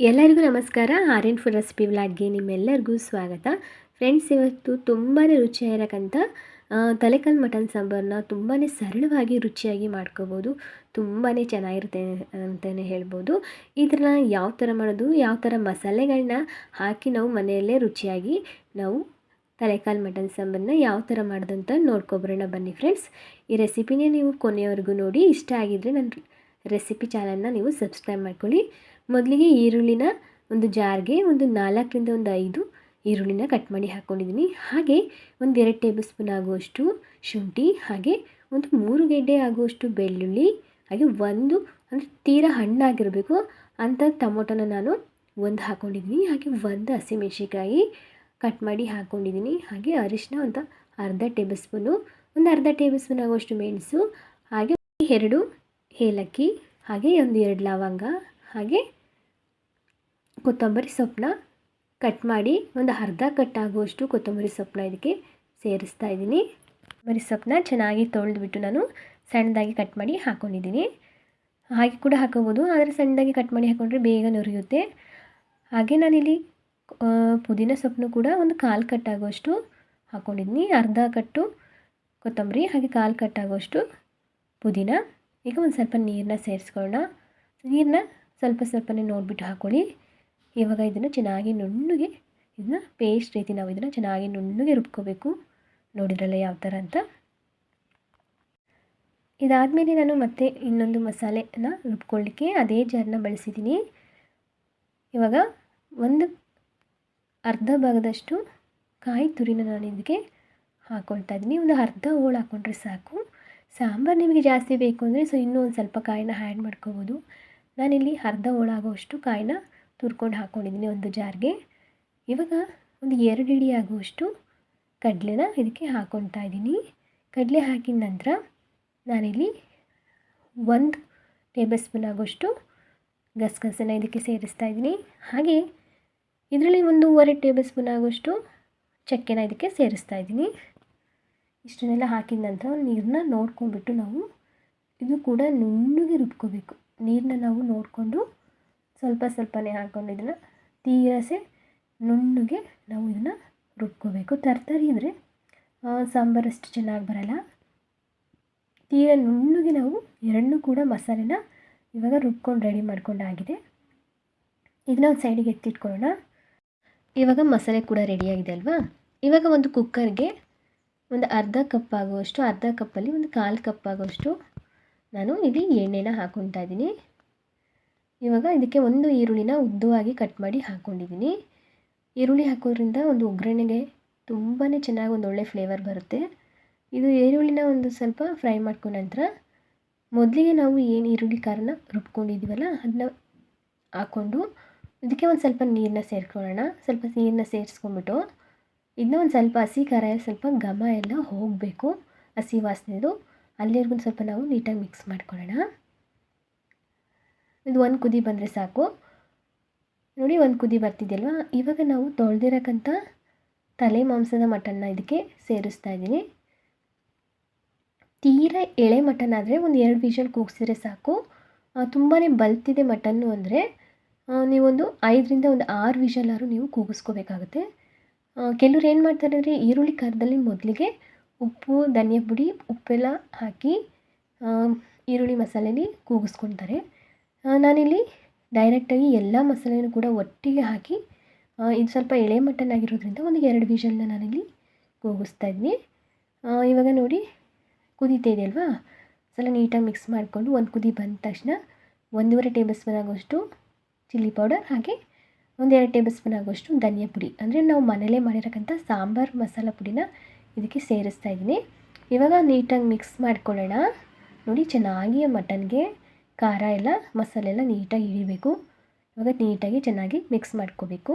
ಎಲ್ಲರಿಗೂ ನಮಸ್ಕಾರ. Aryan food recipe ವ್ಲಾಗ್ಗೆ ನಿಮ್ಮೆಲ್ಲರಿಗೂ ಸ್ವಾಗತ. ಫ್ರೆಂಡ್ಸ್, ಇವತ್ತು ತುಂಬಾ ರುಚಿಯಾಗಿರಕ್ಕಂಥ ತಲೆಕಾಲು ಮಟನ್ ಸಾಂಬಾರನ್ನ ತುಂಬಾ ಸರಳವಾಗಿ ರುಚಿಯಾಗಿ ಮಾಡ್ಕೋಬೋದು. ತುಂಬಾ ಚೆನ್ನಾಗಿರುತ್ತೆ ಅಂತಲೇ ಹೇಳ್ಬೋದು. ಇದನ್ನು ಯಾವ ಥರ ಮಾಡೋದು, ಯಾವ ಥರ ಮಸಾಲೆಗಳನ್ನ ಹಾಕಿ ನಾವು ಮನೆಯಲ್ಲೇ ರುಚಿಯಾಗಿ ನಾವು ತಲೆಕಾಲು ಮಟನ್ ಸಾಂಬಾರನ್ನ ಯಾವ ಥರ ಮಾಡೋದಂತ ನೋಡ್ಕೊಬರೋಣ ಬನ್ನಿ ಫ್ರೆಂಡ್ಸ್. ಈ ರೆಸಿಪಿನೇ ನೀವು ಕೊನೆಯವರೆಗೂ ನೋಡಿ. ಇಷ್ಟ ಆಗಿದ್ದರೆ ನನ್ನ ರೆಸಿಪಿ ಚಾನಲ್ನ ನೀವು ಸಬ್ಸ್ಕ್ರೈಬ್ ಮಾಡ್ಕೊಳ್ಳಿ. ಮೊದಲಿಗೆ ಈರುಳ್ಳಿನ ಒಂದು ಜಾರ್ಗೆ ಒಂದು 4ರಿಂದ 5 ಈರುಳ್ಳಿನ ಕಟ್ ಮಾಡಿ ಹಾಕ್ಕೊಂಡಿದ್ದೀನಿ. ಹಾಗೆ ಒಂದು 2 ಟೇಬಲ್ ಸ್ಪೂನ್ ಆಗುವಷ್ಟು ಶುಂಠಿ, ಹಾಗೆ ಒಂದು 3 ಗೆಡ್ಡೆ ಆಗುವಷ್ಟು ಬೆಳ್ಳುಳ್ಳಿ, ಹಾಗೆ ಒಂದು ಅಂದರೆ ತೀರಾ ಹಣ್ಣಾಗಿರಬೇಕು ಅಂಥ ಟೊಮೊಟೊನ ನಾನು ಒಂದು ಹಾಕ್ಕೊಂಡಿದ್ದೀನಿ. ಹಾಗೆ ಒಂದು ಹಸಿಮೆಣಸಿನ್ಕಾಯಿ ಕಟ್ ಮಾಡಿ ಹಾಕ್ಕೊಂಡಿದ್ದೀನಿ. ಹಾಗೆ ಅರಿಶಿನ ಒಂದು ಅರ್ಧ ಟೇಬಲ್ ಸ್ಪೂನು, ಒಂದು ಅರ್ಧ ಟೇಬಲ್ ಸ್ಪೂನ್ ಆಗುವಷ್ಟು ಮೆಣಸು, ಹಾಗೆ 2 ಏಲಕ್ಕಿ, ಹಾಗೆ ಒಂದು 2 ಲವಂಗ, ಹಾಗೆ ಕೊತ್ತಂಬರಿ ಸೊಪ್ಪನ್ನ ಕಟ್ ಮಾಡಿ ಒಂದು ಅರ್ಧ ಕಟ್ಟಾಗುವಷ್ಟು ಕೊತ್ತಂಬರಿ ಸೊಪ್ಪನ್ನ ಇದಕ್ಕೆ ಸೇರಿಸ್ತಾ ಇದ್ದೀನಿ. ಕೊತ್ತಂಬರಿ ಸೊಪ್ಪನ್ನ ಚೆನ್ನಾಗಿ ತೊಳೆದ್ಬಿಟ್ಟು ನಾನು ಸಣ್ಣದಾಗಿ ಕಟ್ ಮಾಡಿ ಹಾಕ್ಕೊಂಡಿದ್ದೀನಿ. ಹಾಗೆ ಕೂಡ ಹಾಕೋಬೋದು, ಆದರೆ ಸಣ್ಣದಾಗಿ ಕಟ್ ಮಾಡಿ ಹಾಕ್ಕೊಂಡ್ರೆ ಬೇಗ ನುರಿಯುತ್ತೆ. ಹಾಗೆ ನಾನಿಲ್ಲಿ ಪುದೀನ ಸೊಪ್ಪನ್ನು ಕೂಡ ಒಂದು 1/4 ಕಟ್ಟಾಗುವಷ್ಟು ಹಾಕ್ಕೊಂಡಿದ್ದೀನಿ. ಅರ್ಧ ಕಟ್ಟು ಕೊತ್ತಂಬರಿ, ಹಾಗೆ 1/4 ಕಟ್ಟಾಗುವಷ್ಟು ಪುದೀನ. ಈಗ ಒಂದು ಸ್ವಲ್ಪ ನೀರನ್ನ ಸೇರಿಸ್ಕೊಳ್ಳೋಣ. ನೀರನ್ನ ಸ್ವಲ್ಪನೇ ನೋಡಿಬಿಟ್ಟು ಹಾಕ್ಕೊಳ್ಳಿ. ಇವಾಗ ಇದನ್ನು ಚೆನ್ನಾಗಿ ನುಣ್ಣಗೆ ಇದನ್ನ ಪೇಸ್ಟ್ ರೀತಿ ನಾವು ಇದನ್ನು ಚೆನ್ನಾಗಿ ನುಣ್ಣಗೆ ರುಬ್ಕೋಬೇಕು. ನೋಡಿದ್ರಲ್ಲ ಯಾವ ಥರ ಅಂತ. ಇದಾದಮೇಲೆ ನಾನು ಮತ್ತೆ ಇನ್ನೊಂದು ಮಸಾಲೆನ ರುಬ್ಕೊಳ್ಳಿಕ್ಕೆ ಅದೇ ಜಾರನ್ನ ಬಳಸಿದ್ದೀನಿ. ಇವಾಗ ಒಂದು ಅರ್ಧ ಭಾಗದಷ್ಟು ಕಾಯಿ ತುರಿನ ನಾನು ಇದಕ್ಕೆ ಹಾಕ್ಕೊಳ್ತಾ ಇದ್ದೀನಿ. ಒಂದು ಅರ್ಧ ಹೋಳು ಹಾಕ್ಕೊಂಡ್ರೆ ಸಾಕು. ಸಾಂಬಾರು ನಿಮಗೆ ಜಾಸ್ತಿ ಬೇಕು ಅಂದರೆ ಇನ್ನೂ ಒಂದು ಸ್ವಲ್ಪ ಕಾಯಿನ ಆ್ಯಡ್ ಮಾಡ್ಕೋಬೋದು. ನಾನಿಲ್ಲಿ ಅರ್ಧ ಹೋಳಾಗುವಷ್ಟು ಕಾಯಿನ ತುರ್ಕೊಂಡು ಹಾಕ್ಕೊಂಡಿದ್ದೀನಿ ಒಂದು ಜಾರ್ಗೆ. ಇವಾಗ ಒಂದು 2 ಹಿಡಿ ಆಗುವಷ್ಟು ಕಡಲೆನ ಇದಕ್ಕೆ ಹಾಕ್ಕೊಳ್ತಾ ಇದ್ದೀನಿ. ಕಡಲೆ ಹಾಕಿದ ನಂತರ ನಾನಿಲ್ಲಿ 1 ಟೇಬಲ್ ಸ್ಪೂನ್ ಆಗುವಷ್ಟು ಗಸಗಸೆನ ಇದಕ್ಕೆ ಸೇರಿಸ್ತಾ ಇದ್ದೀನಿ. ಹಾಗೆ ಇದರಲ್ಲಿ 1.5 ಟೇಬಲ್ ಸ್ಪೂನ್ ಆಗುವಷ್ಟು ಚಕ್ಕೆನ ಇದಕ್ಕೆ ಸೇರಿಸ್ತಾ ಇದ್ದೀನಿ. ಇಷ್ಟನ್ನೆಲ್ಲ ಹಾಕಿದ ನಂತರ ನೀರನ್ನ ನೋಡ್ಕೊಂಡ್ಬಿಟ್ಟು ನಾವು ಇದು ಕೂಡ ನುಣ್ಣಗೆ ರುಬ್ಕೋಬೇಕು. ನೀರನ್ನ ನಾವು ನೋಡಿಕೊಂಡು ಸ್ವಲ್ಪನೇ ಹಾಕ್ಕೊಂಡು ಇದನ್ನು ತೀರಸೆ ನುಣ್ಣಗೆ ನಾವು ಇದನ್ನು ರುಬ್ಕೋಬೇಕು. ತರಕಾರಿ ಇದ್ದರೆ ಸಾಂಬಾರು ಅಷ್ಟು ಚೆನ್ನಾಗಿ ಬರಲ್ಲ. ತೀರ ನುಣ್ಣಗೆ ನಾವು ಎರಡನ್ನೂ ಕೂಡ ಮಸಾಲೆನ ಇವಾಗ ರುಬ್ಕೊಂಡು ರೆಡಿ ಮಾಡ್ಕೊಂಡಾಗಿದೆ. ಇದನ್ನ ಒಂದು ಸೈಡಿಗೆ ಎತ್ತಿಟ್ಕೊಳ್ಳೋಣ. ಇವಾಗ ಮಸಾಲೆ ಕೂಡ ರೆಡಿಯಾಗಿದೆ ಅಲ್ವಾ. ಇವಾಗ ಒಂದು ಕುಕ್ಕರ್ಗೆ ಒಂದು ಅರ್ಧ ಕಪ್ ಆಗುವಷ್ಟು, ಅರ್ಧ ಕಪ್ಪಲ್ಲಿ ಒಂದು 1/4 ಕಪ್ ಆಗುವಷ್ಟು ನಾನು ಇಲ್ಲಿ ಎಣ್ಣೆನ ಹಾಕ್ಕೊಳ್ತಾ ಇದ್ದೀನಿ. ಇವಾಗ ಇದಕ್ಕೆ ಒಂದು ಈರುಳ್ಳಿನ ಉದ್ದವಾಗಿ ಕಟ್ ಮಾಡಿ ಹಾಕ್ಕೊಂಡಿದ್ದೀನಿ. ಈರುಳ್ಳಿ ಹಾಕೋದ್ರಿಂದ ಒಂದು ಒಗ್ಗರಣೆಗೆ ತುಂಬಾ ಚೆನ್ನಾಗಿ ಒಂದು ಒಳ್ಳೆ ಫ್ಲೇವರ್ ಬರುತ್ತೆ. ಇದು ಈರುಳ್ಳಿನ ಒಂದು ಸ್ವಲ್ಪ ಫ್ರೈ ಮಾಡ್ಕೊಂಡ ನಂತರ ಮೊದಲಿಗೆ ನಾವು ಏನು ಈರುಳ್ಳಿ ಖಾರನ ರುಬ್ಕೊಂಡಿದ್ದೀವಲ್ಲ ಅದನ್ನ ಹಾಕ್ಕೊಂಡು ಇದಕ್ಕೆ ಒಂದು ಸ್ವಲ್ಪ ನೀರನ್ನ ಸೇರ್ಕೊಳ್ಳೋಣ. ಸ್ವಲ್ಪ ನೀರನ್ನ ಸೇರಿಸ್ಕೊಂಡ್ಬಿಟ್ಟು ಇದನ್ನ ಒಂದು ಸ್ವಲ್ಪ ಹಸಿ ಖಾರ ಸ್ವಲ್ಪ ಘಮ ಎಲ್ಲ ಹೋಗಬೇಕು, ಹಸಿ ವಾಸನೆದು ಅಲ್ಲಿವರೆಗೂ ಸ್ವಲ್ಪ ನಾವು ನೀಟಾಗಿ ಮಿಕ್ಸ್ ಮಾಡ್ಕೊಳ್ಳೋಣ. ಇದು ಒಂದು ಕುದಿ ಬಂದರೆ ಸಾಕು. ನೋಡಿ, ಒಂದು ಕುದಿ ಬರ್ತಿದೆಯಲ್ವ. ಇವಾಗ ನಾವು ತೊಳೆದಿರೋಕ್ಕಂಥ ತಲೆ ಮಾಂಸದ ಮಟನ್ನ ಇದಕ್ಕೆ ಸೇರಿಸ್ತಾ ಇದ್ದೀನಿ. ತೀರಾ ಎಳೆ ಮಟನ್ ಆದರೆ ಒಂದು 2 ವಿಷಲ್ ಕೂಗಿಸಿದ್ರೆ ಸಾಕು. ತುಂಬಾ ಬಲ್ತಿದೆ ಮಟನ್ನು ಅಂದರೆ ನೀವೊಂದು 5ರಿಂದ 6 ವಿಷಲಾದ್ರು ನೀವು ಕೂಗಿಸ್ಕೋಬೇಕಾಗುತ್ತೆ. ಕೆಲವ್ರು ಏನು ಮಾಡ್ತಾರೆ ಅಂದರೆ ಈರುಳ್ಳಿ ಖಾರದಲ್ಲಿ ಮೊದಲಿಗೆ ಉಪ್ಪು, ಧನಿಯಾ ಪುಡಿ, ಉಪ್ಪೆಲ್ಲ ಹಾಕಿ ಈರುಳ್ಳಿ ಮಸಾಲೆಲಿ ಕೂಗಿಸ್ಕೊಳ್ತಾರೆ. ನಾನಿಲ್ಲಿ ಡೈರೆಕ್ಟಾಗಿ ಎಲ್ಲ ಮಸಾಲೆನೂ ಕೂಡ ಒಟ್ಟಿಗೆ ಹಾಕಿ ಇದು ಸ್ವಲ್ಪ ಎಳೆ ಮಟನ್ ಆಗಿರೋದ್ರಿಂದ ಒಂದು 2 ವಿಷಲ್ನ ನಾನಿಲ್ಲಿ ಕೂಗಿಸ್ತಾ ಇದ್ದೀನಿ. ಇವಾಗ ನೋಡಿ ಕುದೀತಾ ಇದೆ ಅಲ್ವಾ. ಸ್ವಲ್ಪ ನೀಟಾಗಿ ಮಿಕ್ಸ್ ಮಾಡಿಕೊಂಡು ಒಂದು ಕುದಿ ಬಂದ ತಕ್ಷಣ 1.5 ಟೇಬಲ್ ಸ್ಪೂನ್ ಆಗೋಷ್ಟು ಚಿಲ್ಲಿ ಪೌಡರ್, ಹಾಗೆ 1-2 ಟೇಬಲ್ ಸ್ಪೂನ್ ಆಗೋಷ್ಟು ಧನಿಯಾ ಪುಡಿ, ಅಂದರೆ ನಾವು ಮನೇಲೇ ಮಾಡಿರೋಕ್ಕಂಥ ಸಾಂಬಾರು ಮಸಾಲ ಪುಡಿನ ಇದಕ್ಕೆ ಸೇರಿಸ್ತಾ ಇದ್ದೀನಿ. ಇವಾಗ ನೀಟಾಗಿ ಮಿಕ್ಸ್ ಮಾಡ್ಕೊಳ್ಳೋಣ. ನೋಡಿ, ಚೆನ್ನಾಗಿ ಮಟನ್ಗೆ ಖಾರ ಎಲ್ಲ ಮಸಾಲೆ ಎಲ್ಲ ನೀಟಾಗಿ ಹಿಡಿಬೇಕು. ಇವಾಗ ನೀಟಾಗಿ ಚೆನ್ನಾಗಿ ಮಿಕ್ಸ್ ಮಾಡ್ಕೋಬೇಕು.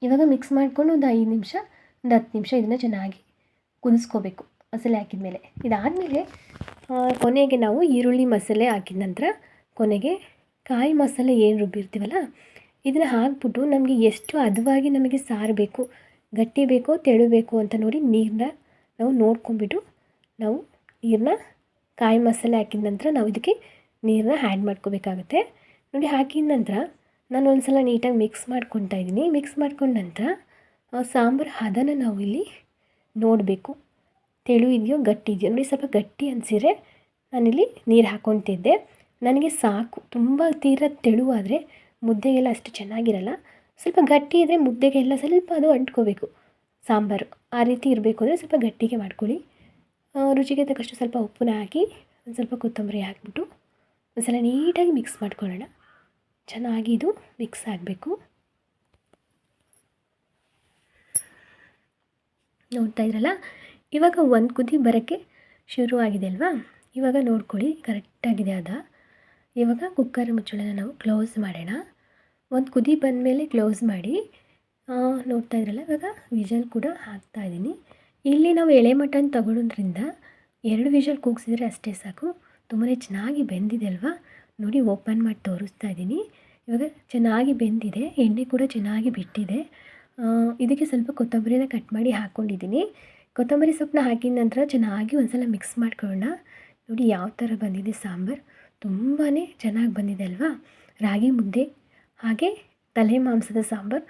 ಇವಾಗ ಮಿಕ್ಸ್ ಮಾಡಿಕೊಂಡು ಒಂದು 5 ನಿಮಿಷ, ಒಂದು 10 ನಿಮಿಷ ಇದನ್ನು ಚೆನ್ನಾಗಿ ಕುದಿಸ್ಕೋಬೇಕು ಮಸಾಲೆ ಹಾಕಿದ ಮೇಲೆ. ಇದಾದಮೇಲೆ ಕೊನೆಗೆ ನಾವು ಈರುಳ್ಳಿ ಮಸಾಲೆ ಹಾಕಿದ ನಂತರ ಕೊನೆಗೆ ಕಾಯಿ ಮಸಾಲೆ ಏನು ರುಬ್ಬಿರ್ತೀವಲ್ಲ ಇದನ್ನು ಹಾಕ್ಬಿಟ್ಟು ನಮಗೆ ಎಷ್ಟು ಹದವಾಗಿ ನಮಗೆ ಸಾರು ಬೇಕು, ಗಟ್ಟಿ ಬೇಕೋ ತೆಳು ಬೇಕು ಅಂತ ನೋಡಿ ನೀರನ್ನ ನಾವು ನೋಡ್ಕೊಂಬಿಟ್ಟು ನಾವು ನೀರನ್ನ ಕಾಯಿ ಮಸಾಲೆ ಹಾಕಿದ ನಂತರ ನಾವು ಇದಕ್ಕೆ ನೀರನ್ನ ಆ್ಯಡ್ ಮಾಡ್ಕೋಬೇಕಾಗುತ್ತೆ. ನೋಡಿ, ಹಾಕಿದ ನಂತರ ನಾನು ಒಂದು ಸಲ ನೀಟಾಗಿ ಮಿಕ್ಸ್ ಮಾಡ್ಕೊತಾ ಇದ್ದೀನಿ. ಮಿಕ್ಸ್ ಮಾಡ್ಕೊಂಡ ನಂತರ ಸಾಂಬಾರು ಹದನ ನಾವು ಇಲ್ಲಿ ನೋಡಬೇಕು. ತೆಳು ಇದೆಯೋ ಗಟ್ಟಿ ಇದೆಯೋ ನೋಡಿ. ಸ್ವಲ್ಪ ಗಟ್ಟಿ ಅನಿಸಿದರೆ ನಾನಿಲ್ಲಿ ನೀರು ಹಾಕ್ಕೊತಿದ್ದೆ. ನನಗೆ ಸಾಕು. ತುಂಬ ತೀರ ತೆಳುವಾದರೆ ಮುದ್ದೆಗೆಲ್ಲ ಅಷ್ಟು ಚೆನ್ನಾಗಿರಲ್ಲ. ಸ್ವಲ್ಪ ಗಟ್ಟಿ ಇದ್ದರೆ ಮುದ್ದೆಗೆಲ್ಲ ಸ್ವಲ್ಪ ಅದು ಅಂಟ್ಕೋಬೇಕು ಸಾಂಬಾರು. ಆ ರೀತಿ ಇರಬೇಕು ಅಂದರೆ ಸ್ವಲ್ಪ ಗಟ್ಟಿಗೆ ಮಾಡ್ಕೊಳ್ಳಿ. ರುಚಿಗೆ ತಕ್ಕಷ್ಟು ಸ್ವಲ್ಪ ಉಪ್ಪನ್ನ ಹಾಕಿ ಒಂದು ಸ್ವಲ್ಪ ಕೊತ್ತಂಬರಿ ಹಾಕಿಬಿಟ್ಟು ಒಂದು ಸಲ ನೀಟಾಗಿ ಮಿಕ್ಸ್ ಮಾಡ್ಕೊಳ್ಳೋಣ. ಚೆನ್ನಾಗಿ ಇದು ಮಿಕ್ಸ್ ಆಗಬೇಕು. ನೋಡ್ತಾ ಇದ್ರಲ್ಲ, ಇವಾಗ ಒಂದು ಕುದಿ ಬರೋಕ್ಕೆ ಶುರುವಾಗಿದೆ ಅಲ್ವಾ. ಇವಾಗ ನೋಡ್ಕೊಳ್ಳಿ ಕರೆಕ್ಟಾಗಿದೆ ಅದ. ಇವಾಗ ಕುಕ್ಕರ್ ಮುಚ್ಚಳನ ನಾವು ಕ್ಲೋಸ್ ಮಾಡೋಣ. ಒಂದು ಕುದಿ ಬಂದಮೇಲೆ ಕ್ಲೋಸ್ ಮಾಡಿ. ನೋಡ್ತಾ ಇದ್ರಲ್ಲ, ಇವಾಗ ವಿಷಲ್ ಕೂಡ ಹಾಕ್ತಾಯಿದ್ದೀನಿ. ಇಲ್ಲಿ ನಾವು ಎಳೆ ಮಟನ್ ತಗೊಳ್ಳೋದ್ರಿಂದ 2 ವಿಷಲ್ ಕೂಗಿಸಿದ್ರೆ ಅಷ್ಟೇ ಸಾಕು. ತುಂಬಾ ಚೆನ್ನಾಗಿ ಬೆಂದಿದೆ ಅಲ್ವಾ. ನೋಡಿ ಓಪನ್ ಮಾಡಿ ತೋರಿಸ್ತಾ ಇದ್ದೀನಿ. ಇವಾಗ ಚೆನ್ನಾಗಿ ಬೆಂದಿದೆ, ಎಣ್ಣೆ ಕೂಡ ಚೆನ್ನಾಗಿ ಬಿಟ್ಟಿದೆ. ಇದಕ್ಕೆ ಸ್ವಲ್ಪ ಕೊತ್ತಂಬರಿನ ಕಟ್ ಮಾಡಿ ಹಾಕ್ಕೊಂಡಿದ್ದೀನಿ. ಕೊತ್ತಂಬರಿ ಸೊಪ್ಪನ್ನ ಹಾಕಿದ ನಂತರ ಚೆನ್ನಾಗಿ ಒಂದು ಸಲ ಮಿಕ್ಸ್ ಮಾಡ್ಕೊಳ್ಳೋಣ. ನೋಡಿ ಯಾವ ಥರ ಬಂದಿದೆ ಸಾಂಬಾರು. ತುಂಬಾ ಚೆನ್ನಾಗಿ ಬಂದಿದೆ ಅಲ್ವಾ. ರಾಗಿ ಮುದ್ದೆ ಹಾಗೆ ತಲೆ ಮಾಂಸದ ಸಾಂಬಾರು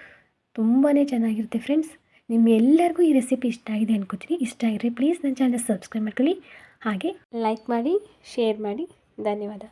ತುಂಬಾ ಚೆನ್ನಾಗಿರುತ್ತೆ ಫ್ರೆಂಡ್ಸ್. ನಿಮ್ಮೆಲ್ಲರಿಗೂ ಈ ರೆಸಿಪಿ ಇಷ್ಟ ಆಗಿದೆ ಅನ್ಕೋತೀನಿ. ಇಷ್ಟ ಆಗಿದ್ರೆ ಪ್ಲೀಸ್ ನನ್ನ ಚಾನಲ್ ಸಬ್ಸ್ಕ್ರೈಬ್ ಮಾಡ್ಕೊಳ್ಳಿ, ಹಾಗೆ ಲೈಕ್ ಮಾಡಿ, ಶೇರ್ ಮಾಡಿ. ಧನ್ಯವಾದ.